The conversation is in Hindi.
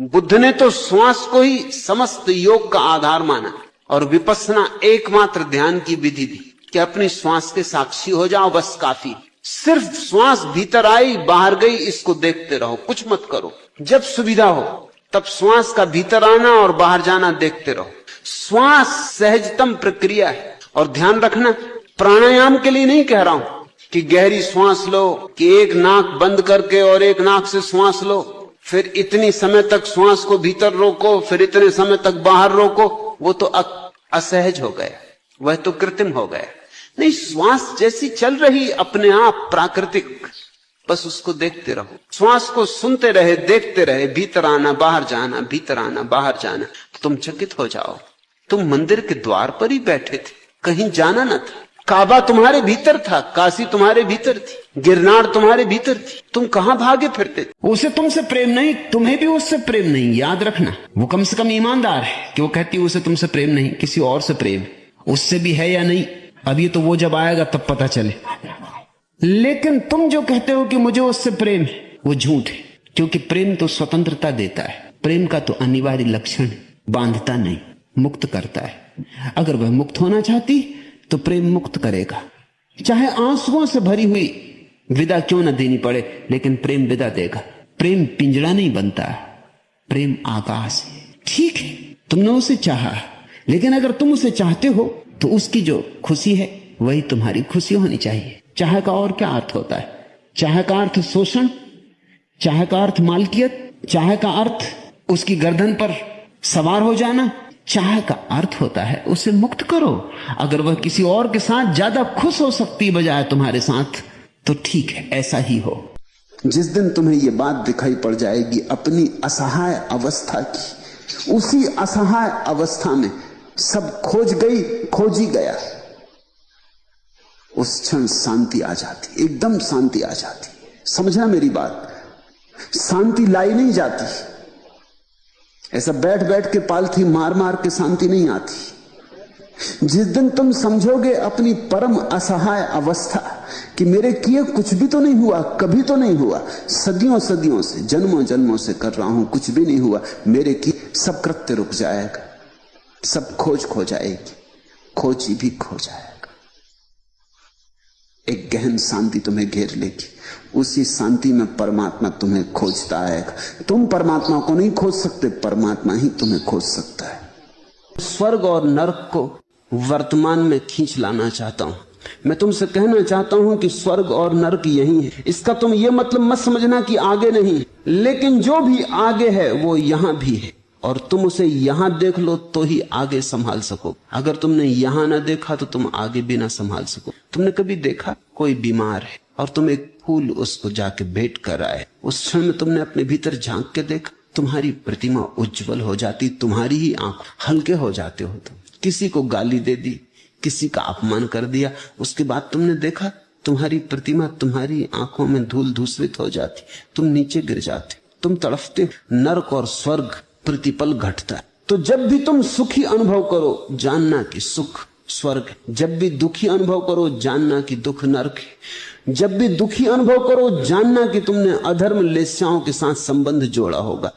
बुद्ध ने तो श्वास को ही समस्त योग का आधार माना और विपश्यना एकमात्र ध्यान की विधि दी कि अपनी श्वास के साक्षी हो जाओ, बस काफी। सिर्फ श्वास भीतर आई बाहर गई इसको देखते रहो, कुछ मत करो। जब सुविधा हो तब श्वास का भीतर आना और बाहर जाना देखते रहो। श्वास सहजतम प्रक्रिया है। और ध्यान रखना, प्राणायाम के लिए नहीं कह रहा हूं कि गहरी श्वास लो, कि एक नाक बंद करके और एक नाक से श्वास लो, फिर इतनी समय तक श्वास को भीतर रोको, फिर इतने समय तक बाहर रोको। वो तो असहज हो गया, वह तो कृत्रिम हो गया। नहीं, श्वास जैसी चल रही अपने आप प्राकृतिक, बस उसको देखते रहो। श्वास को सुनते रहे, देखते रहे, भीतर आना बाहर जाना, भीतर आना बाहर जाना। तो तुम चकित हो जाओ, तुम मंदिर के द्वार पर ही बैठे थे, कहीं जाना न था। काबा तुम्हारे भीतर था, काशी तुम्हारे भीतर थी, गिरनार तुम्हारे भीतर थी, तुम कहां भागे फिरते थे? उसे तुमसे प्रेम नहीं, तुम्हें भी उससे प्रेम नहीं। याद रखना, वो कम से कम ईमानदार है कि वो कहती है उसे तुमसे प्रेम नहीं, किसी और से प्रेम। उससे भी है या नहीं, अभी तो वो जब आएगा तब पता चले। लेकिन तुम जो कहते हो कि मुझे उससे प्रेम है, वो झूठ है। क्योंकि प्रेम तो स्वतंत्रता देता है, प्रेम का तो अनिवार्य लक्षण है, बांधता नहीं, मुक्त करता है। अगर वह मुक्त होना चाहती तो प्रेम मुक्त करेगा, चाहे आंसुओं से भरी हुई विदा क्यों न देनी पड़े, लेकिन प्रेम विदा देगा। प्रेम पिंजरा नहीं बनता, प्रेम आकाश है। ठीक है, तुमने उसे चाहा, लेकिन अगर तुम उसे चाहते हो तो उसकी जो खुशी है वही तुम्हारी खुशी होनी चाहिए। चाह का और क्या अर्थ होता है? चाह का अर्थ शोषण, चाह का अर्थ मालकियत, चाह का अर्थ उसकी गर्दन पर सवार हो जाना। चाह का अर्थ होता है उसे मुक्त करो। अगर वह किसी और के साथ ज्यादा खुश हो सकती बजाय तुम्हारे साथ, तो ठीक है, ऐसा ही हो। जिस दिन तुम्हें यह बात दिखाई पड़ जाएगी अपनी असहाय अवस्था की, उसी असहाय अवस्था में सब खोज गई, खोज ही गया, उस क्षण शांति आ जाती, एकदम शांति आ जाती। समझना मेरी बात, शांति लाई नहीं जाती, ऐसा बैठ बैठ के पालथी मार मार के शांति नहीं आती। जिस दिन तुम समझोगे अपनी परम असहाय अवस्था कि मेरे किए कुछ भी तो नहीं हुआ, कभी तो नहीं हुआ, सदियों सदियों से, जन्मों जन्मों से कर रहा हूं, कुछ भी नहीं हुआ, मेरे किए, सब कृत्य रुक जाएगा, सब खोज खो जाएगी, खोज ही भी खो जाएगा। एक गहन शांति तुम्हें घेर लेगी, उसी शांति में परमात्मा तुम्हें खोजता आएगा। तुम परमात्मा को नहीं खोज सकते, परमात्मा ही तुम्हें खोज सकता है। स्वर्ग और नरक को वर्तमान में खींच लाना चाहता हूं। मैं तुमसे कहना चाहता हूं कि स्वर्ग और नरक यही है। इसका तुम ये मतलब मत समझना कि आगे नहीं, लेकिन जो भी आगे है वो यहां भी है, और तुम उसे यहां देख लो तो ही आगे संभाल सको। अगर तुमने यहां ना देखा तो तुम आगे भी ना संभाल सको। तुमने कभी देखा कोई बीमार है और तुम एक फूल उसको जाके भेंट कर आए, उस क्षण में तुमने अपने भीतर झांक के देखा, तुम्हारी प्रतिमा उज्जवल हो जाती, तुम्हारी ही आंख, हल्के हो जाते हो तुम। किसी को गाली दे दी, किसी का अपमान कर दिया, उसके बाद तुमने देखा तुम्हारी प्रतिमा तुम्हारी आंखों में धूल धूसरित हो जाती, तुम नीचे गिर जाते, तुम तड़फते। नरक और स्वर्ग प्रतिपल घटता है। तो जब भी तुम सुखी अनुभव करो, जानना कि सुख स्वर्ग है। जब भी दुखी अनुभव करो, जानना कि दुख नरक है। जब भी दुखी अनुभव करो, जानना कि तुमने अधर्म लेस्याओं के साथ संबंध जोड़ा होगा।